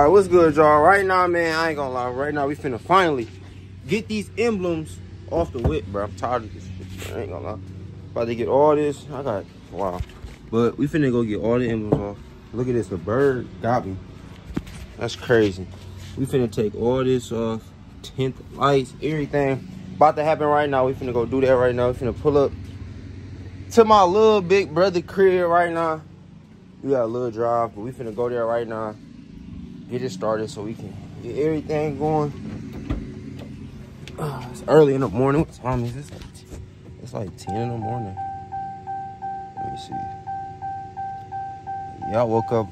Alright, what's good, y'all? Right now, man, I ain't gonna lie. Right now, we finna finally get these emblems off the whip, bro. I'm tired of this shit, bro. I ain't gonna lie. About to get all this. Wow. But we finna go get all the emblems off. Look at this. The bird got me. That's crazy. We finna take all this off. Tint, lights, everything. About to happen right now. We finna go do that right now. We finna pull up to my little big brother crib right now. We got a little drive, but we finna go there right now. Get it started so we can get everything going. It's early in the morning. What time is this? It's like 10 in the morning. Let me see. Yeah, I woke up,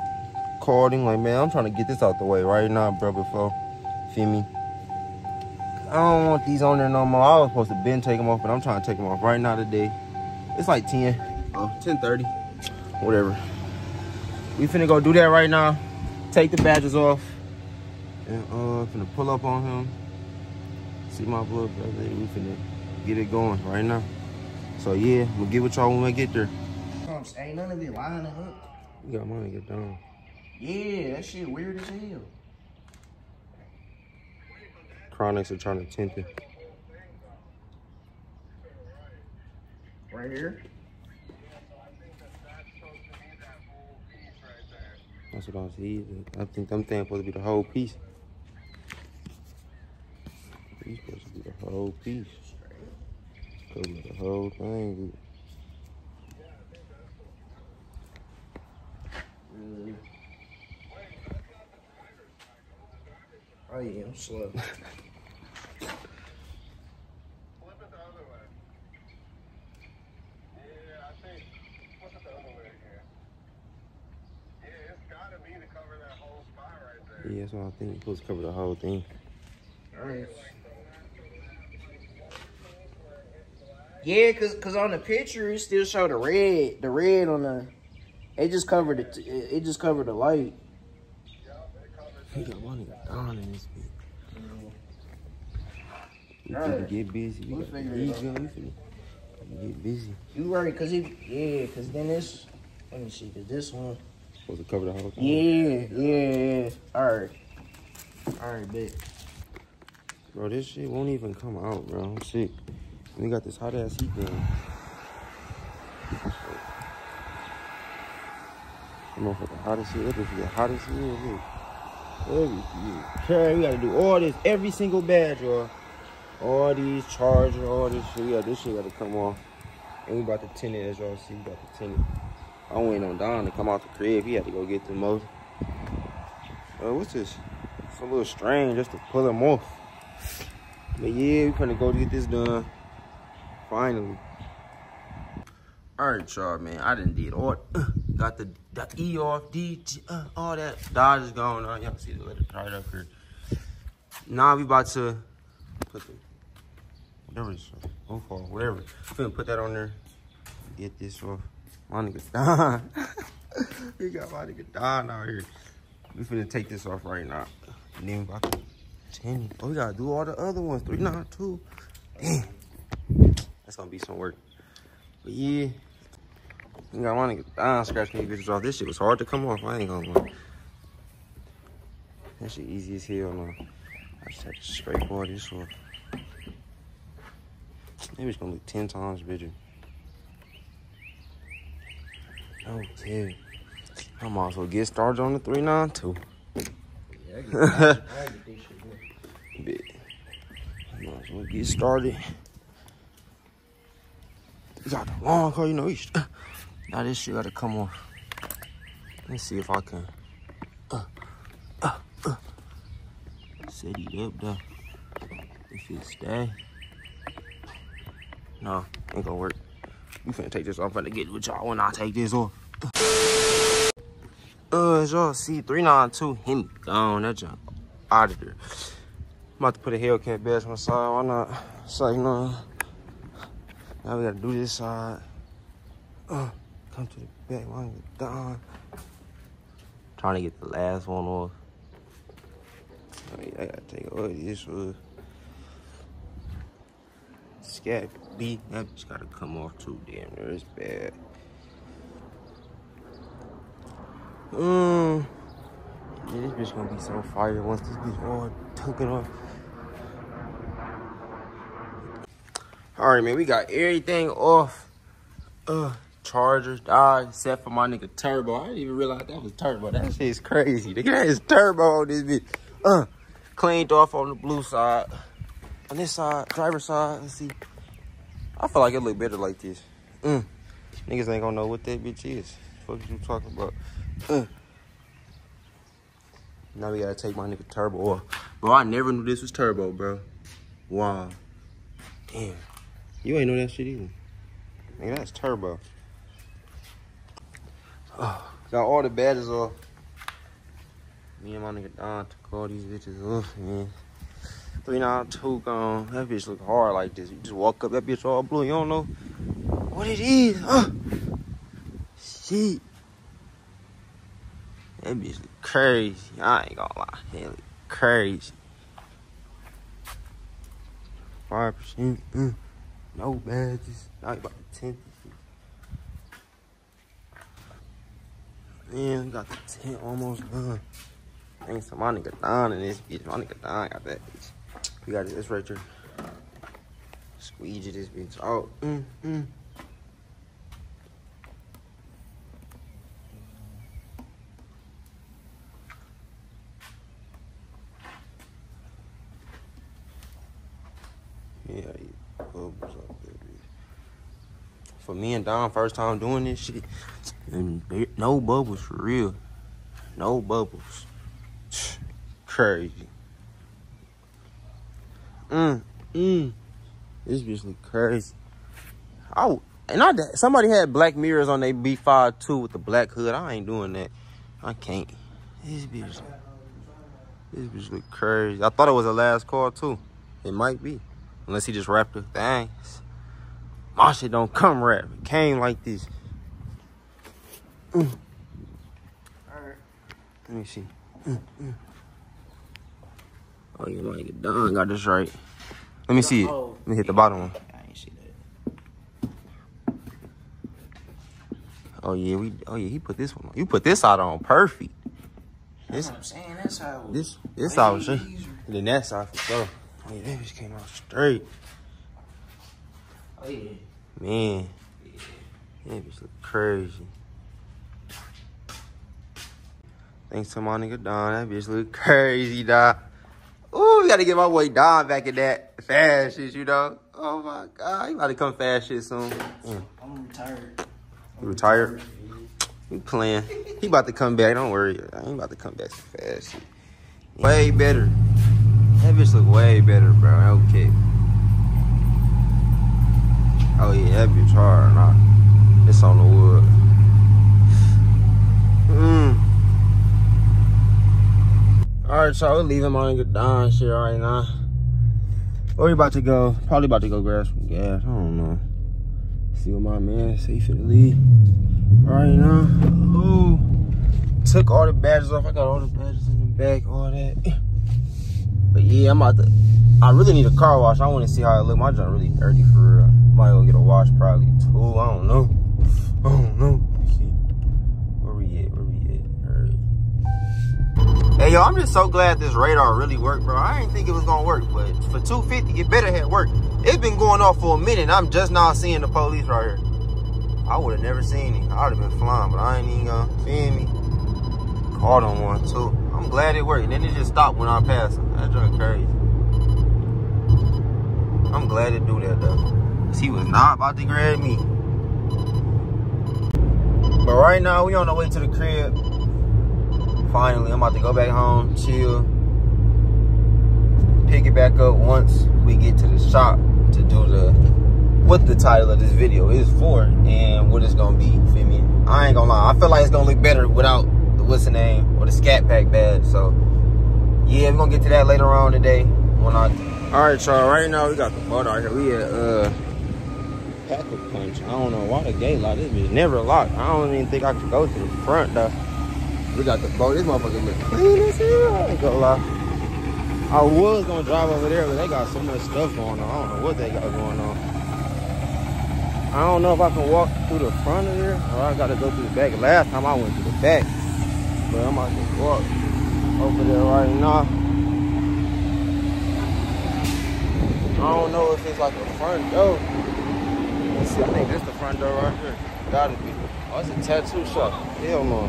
called him like, man, I'm trying to get this out the way right now, bro, before, feel me? I don't want these on there no more. I was supposed to been take them off, but I'm trying to take them off right now today. It's like 10:30, whatever. We finna go do that right now. Take the badges off. And finna pull up on him. See my little brother. We finna get it going right now. So yeah, we'll get with y'all when we get there. Ain't none of it lining up. You got money to get down. Yeah, that shit weird as hell. Chronics are trying to tint it. Right here? That's what I see. I think them things supposed to be the whole piece. These supposed to be the whole piece. Cover the whole thing. Really? Oh yeah, I'm slow. Yeah, that's what I think. You're supposed to cover the whole thing. Alright. Yeah, cause on the picture it still showed the red on the. It just covered it. It just covered the light. He got money down in this bitch. You Alright. finna get busy. You got the heat gun. You finna get busy. You right, cause cause then this. Let me see, cause this one. Supposed to cover the whole thing. Yeah. Alright, bet. Bro, this shit won't even come out, bro. I'm sick. We got this hot ass heat gun. I'm off with the hottest shit ever. The hottest shit ever. Okay, we gotta do all this, every single badge, y'all. All these chargers, all this shit. Yeah, this shit gotta come off. And we about to tint it, as y'all see. We about to tint it. I'm waiting on Don to come out the crib. He had to go get the most. What's this? It's a little strange just to pull him off. But yeah, we finna go get this done. Finally. Alright, y'all, man. I done did all. Got the E off, D, all that. Dodge is going on. Y'all see the letter right up here. Now we about to put the whatever it's whatever. Finna put that on there. Get this off. My nigga Don. We got my nigga Don out here. We finna take this off right now. And then we about to 10. Oh, we gotta do all the other ones. 392. Damn. That's gonna be some work. But yeah. We got my nigga Don scratching these bitches off. This shit was hard to come off. I ain't gonna lie. That shit easy as hell now. I just had to scrape all this off. Maybe it's gonna look 10 times bigger. Okay. I might as well get started on the 392. Yeah, I get this shit done. Bit. I might as well get started. You got the long car, you know. Now this shit gotta come off. Let's see if I can. Set it up though. If it stay. No, ain't gonna work. We finna take this off. I'm finna get with y'all when I take this off. As y'all see, 392 him gone. That junk out of there. I'm about to put a Hellcat badge on the side. Why not? It's like, no. Now we gotta do this side. Come to the back. Why ain't it done? Trying to get the last one off. Oh, yeah, I gotta take all this one. Scat B, that just gotta come off too. Damn, it's bad. Yeah, this bitch gonna be so fire once this bitch all took it off. Alright, man, we got everything off. Chargers, except for my nigga Turbo. I didn't even realize that was Turbo. That shit is crazy. Nigga, that is Turbo on this bitch. Cleaned off on the blue side. On this side, driver side, let's see. I feel like it look better like this. Niggas ain't gonna know what that bitch is. What you talking about? Now we gotta take my nigga Turbo off. Bro, I never knew this was Turbo, bro. Wow. Damn. You ain't know that shit either. Nigga, that's Turbo. Got all the badges off. Me and my nigga Don took all these bitches off, man. 392 gone. That bitch look hard like this. You just walk up, that bitch all blue. You don't know what it is. Shit. That bitch look crazy. I ain't gonna lie. It look crazy. 5%. No badges. Not about the 10th. Man, we got the tent almost done. Thanks to my nigga Don in this bitch. My nigga Don got that bitch. We got this right here. Squeegee this bitch out. Yeah, bubbles out there, bitch. For me and Don, first time doing this shit, and no bubbles for real. No bubbles. Crazy. This bitch look crazy. Somebody had black mirrors on their B5 too with the black hood. I ain't doing that. I can't. This bitch look crazy. I thought it was a last call too. It might be. Unless he just wrapped the things. My shit don't come wrapped. It came like this. Alright. Let me see. Oh, yeah, my nigga Don got this right. Let me see it. Let me hit the bottom one. I ain't see that. Oh yeah, he put this one on. You put this side on perfect. That's what I'm saying. That's how this side was sure. And then that side for sure. Oh yeah, that bitch came out straight. Oh yeah. Man. Yeah. That bitch look crazy. Thanks to my nigga Don, that bitch look crazy, dog. Ooh, we gotta get my boy Don back in that fast shit, you know? Oh my God, he about to come fast shit soon. I'm retired. You retired? You playing. He about to come back, don't worry. I ain't about to come back so fast shit. Way better. That bitch look way better, bro. Okay. Oh yeah, that bitch hard. Nah, it's on the wood. Alright, so we're leaving my nigga Don shit right now. Where we about to go? Probably about to go grab some gas. I don't know. See what my man say he finna leave. Right now. Ooh. Took all the badges off. I got all the badges in the back, all that. But yeah, I really need a car wash. I want to see how it look. My junk really dirty for real. Might go get a wash probably too. I don't know. Let me see. Where we at? Hey, yo, I'm just so glad this radar really worked, bro. I didn't think it was gonna work, but for 250, it better have worked. It's been going off for a minute. I'm just now seeing the police right here. I would have never seen him. I would have been flying, but I ain't even gonna feel me. Caught on one, too. I'm glad it worked. And then it just stopped when I passed him. That's just crazy. I'm glad it do that, though. Because he was not about to grab me. But right now, we on the way to the crib. Finally, I'm about to go back home, chill, pick it back up once we get to the shop to do what the title of this video is for and what it's gonna be, feel me? I ain't gonna lie, I feel like it's gonna look better without the what's the name or the Scat Pack badge. So yeah, we're gonna get to that later on today. Alright, y'all, right now we got the boat out here. We at Pack-A-Punch. I don't know why the gate locked. This bitch never locked. I don't even think I could go to the front though. We got the boat. This motherfucker look clean as hell. I ain't gonna lie. I was gonna drive over there, but they got so much stuff going on. I don't know what they got going on. I don't know if I can walk through the front of there or I gotta go through the back. Last time I went through the back, but I'm about to walk. over there right now. I don't know if it's like a front door. Let's see, I think this is the front door right here. Gotta be. Oh, it's a tattoo shop. Hell no.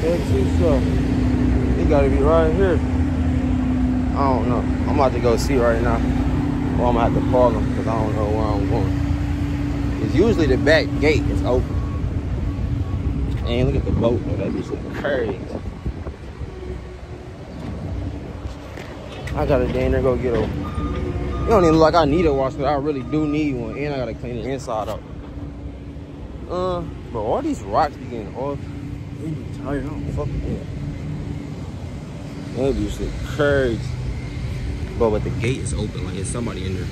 Tattoo shop. It gotta be right here. I don't know. I'm about to go see right now. Or I'm gonna have to call them because I don't know where I'm going. It's usually the back gate is open. And look at the boat though. That bitch looking crazy. I gotta damn near go get a. It don't even look like I need a wash, but I really do need one. And I gotta clean the inside up. Bro, all these rocks be getting off. They be tired. I don't fuck with that. That bitch look crazy. But the gate is open, like there's somebody in there.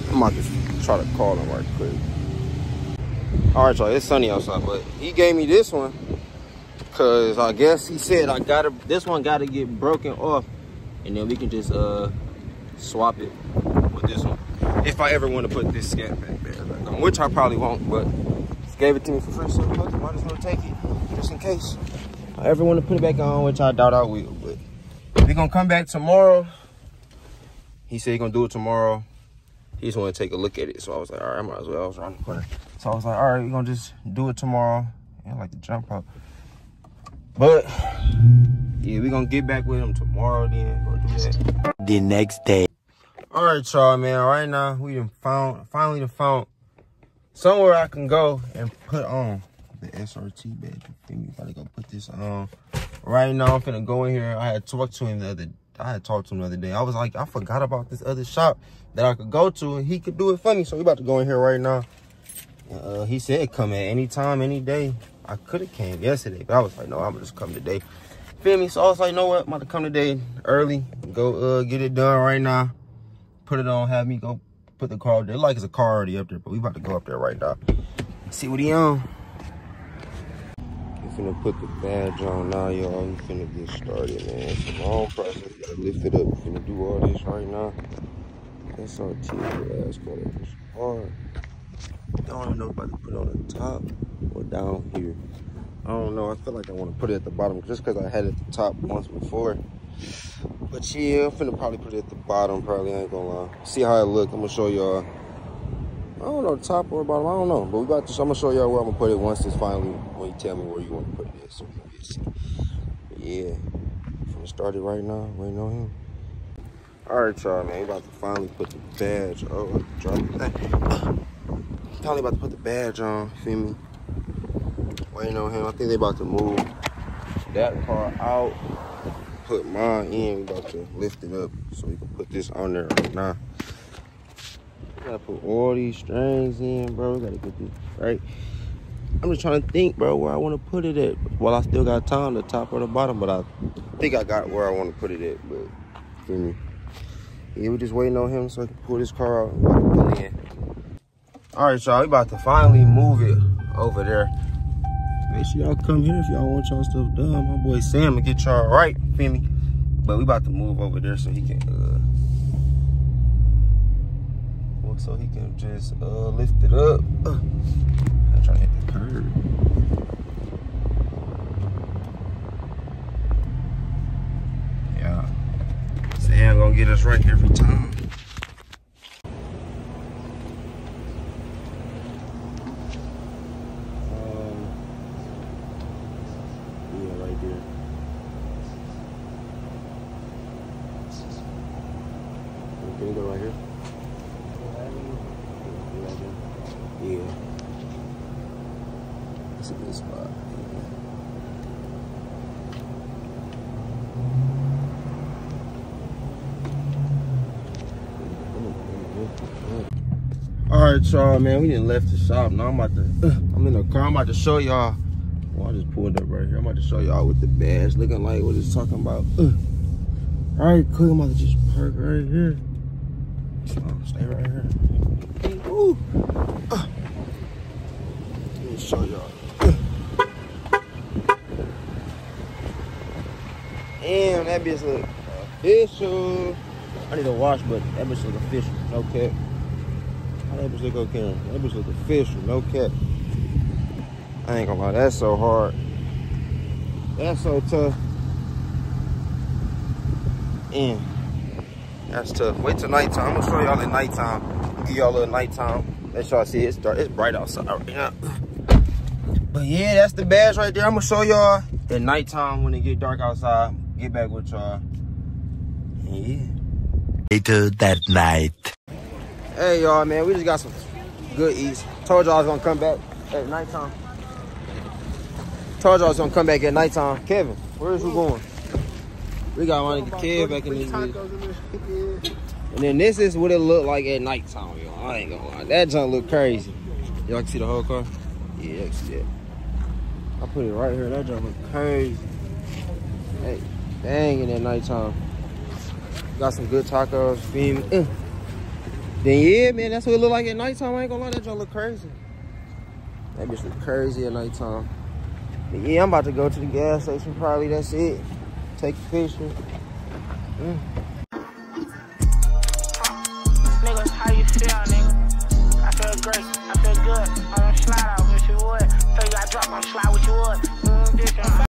I might just try to call him right quick. All right, y'all, it's sunny outside, but he gave me this one because I guess he said this one gotta get broken off, and then we can just swap it with this one. If I ever want to put this scat back there, which I probably won't, but he gave it to me for free, so I might as well take it just in case I ever want to put it back on, which I doubt I will. But we're gonna come back tomorrow. He said he's gonna do it tomorrow. He just want to take a look at it. So I was like, all right, I might as well. I was around the corner. So I was like, all right, we're gonna just do it tomorrow. I like to jump out. But yeah, we're gonna get back with him tomorrow then. We're gonna do that. The next day. All right, y'all, man. Right now, we finally found somewhere I can go and put on the SRT badge. You feel me? Gotta go put this on. Right now, I'm finna go in here. I had talked to him the other day. I was like, I forgot about this other shop that I could go to and he could do it for me. So we about to go in here right now. He said come at any time, any day. I could have came yesterday, but I was like, no, I'm gonna just come today. Feel me? So I was like, you know what? I'm about to come today early. Go get it done right now. Put it on, have me go put the car up there. Like it's a car already up there, but we about to go up there right now. See what he on. We finna put the badge on now, y'all. We finna get started, man. It's a long process. You gotta lift it up. We finna do all this right now. SRT, ass corner. It's hard. I don't even know if I can put it on the top or down here. I don't know. I feel like I want to put it at the bottom just because I had it at the top once before. But yeah, I'm finna probably put it at the bottom. Probably, I ain't gonna lie. See how it look. I'm gonna show y'all. I don't know, top or bottom. I don't know. But I'm gonna show y'all where I'm gonna put it once it's finally, when you tell me where you want to put it at. So we can see. Yeah. I'm finna start it right now. Waiting on him. Alright, y'all, man. We about to finally put the badge. Oh, drop it. Finally about to put the badge on. Feel me? Waiting on him. I think they about to move that car out. Put mine in. We about to lift it up so we can put this on there right now. We gotta put all these strings in, bro. We gotta get this right. I'm just trying to think, bro, where I want to put it at. Well, I still got time, the top or the bottom, but I think I got where I want to put it at. But feel me? Yeah, we just waiting on him so I can pull this car out and put it in. All right, y'all, we about to finally move it over there. Make sure y'all come here if y'all want y'all stuff done. My boy Sam will get y'all right, feel me? But we about to move over there so he can, just lift it up. I'm trying to hit the curb. Yeah, Sam gonna get us right here every time. Can you go right here? Yeah. That's a good spot. Alright, y'all, man. We done left the shop. Now I'm in the car. I'm about to show y'all. Well, I just pulled up right here. I'm about to show y'all what the badge looking like, what it's talking about. Alright, cool. I'm about to just park right here. Stay right here. Ooh. Let me show y'all. Damn, that bitch look official. I need a wash, but that bitch look official. No cap. How that bitch look okay? That bitch look official. No cap. I ain't gonna lie, that's so hard. That's so tough. And that's tough. Wait till nighttime. I'm gonna show y'all at nighttime. Give y'all a little nighttime. Let y'all see it's dark. It's bright outside right now. But yeah, that's the badge right there. I'm gonna show y'all at nighttime when it get dark outside. Get back with y'all. Yeah. Later that night. Hey y'all, man, we just got some good eats. Told y'all I was gonna come back at nighttime. Told y'all I was gonna come back at nighttime. Kevin, where is you going? We got one Kev back in this video. And then this is what it looked like at nighttime, y'all. I ain't gonna lie. That junk look crazy. Y'all can see the whole car? Yeah, y'all can see that. I put it right here. That junk look crazy. Hey, dang, at nighttime. Got some good tacos. Then yeah, man, that's what it look like at nighttime. I ain't gonna lie, that junk look crazy. That bitch look crazy at nighttime. But yeah, I'm about to go to the gas station. Probably that's it. Take a picture. Nigga, how you feel, nigga? I feel great. I feel good. I wanna slide out with you would. So you gotta drop on slide with you would.